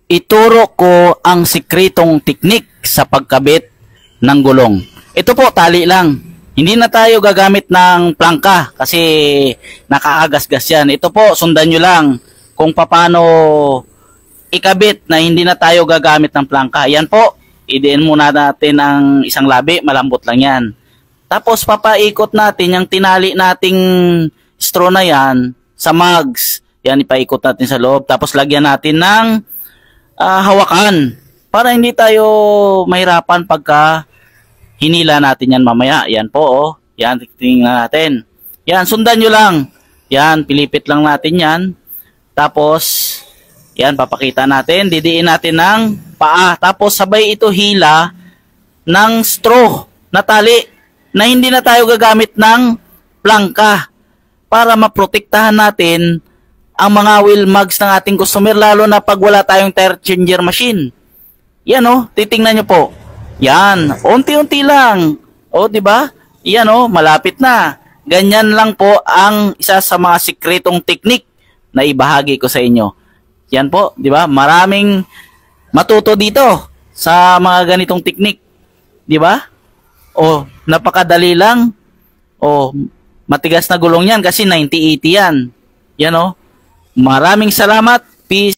Ituro ko ang sikretong teknik sa pagkabit ng gulong. Ito po, tali lang. Hindi na tayo gagamit ng plangka kasi nakaagasgas yan. Ito po, sundan nyo lang kung paano ikabit na hindi na tayo gagamit ng plangka. Yan po, idiin muna natin ang isang labi, malambot lang yan. Tapos papaikot natin yung tinali nating straw na yan sa mugs. Yan, ipaikot natin sa loob. Tapos lagyan natin ng hawakan para hindi tayo mahirapan pagka hinila natin yan mamaya. Yan po, oh. Yan, tingnan natin. Yan, sundan nyo lang. Yan, pilipit lang natin yan. Tapos, yan, papakita natin. Didiin natin ng paa. Tapos, sabay ito hila ng straw na tali na hindi na tayo gagamit ng plangka para maprotektahan natin ang mga wheel mugs ng ating customer, lalo na pag wala tayong tire changer machine. Yan, oh, titingnan nyo po. Yan, unti-unti lang. O, di ba? Yan, oh, malapit na. Ganyan lang po ang isa sa mga sikretong teknik na ibahagi ko sa inyo. Yan po, di ba? Maraming matuto dito sa mga ganitong teknik. Di ba? O, napakadali lang. O, matigas na gulong yan kasi 90-80 yan. Yan, oh. Maraming salamat. Peace.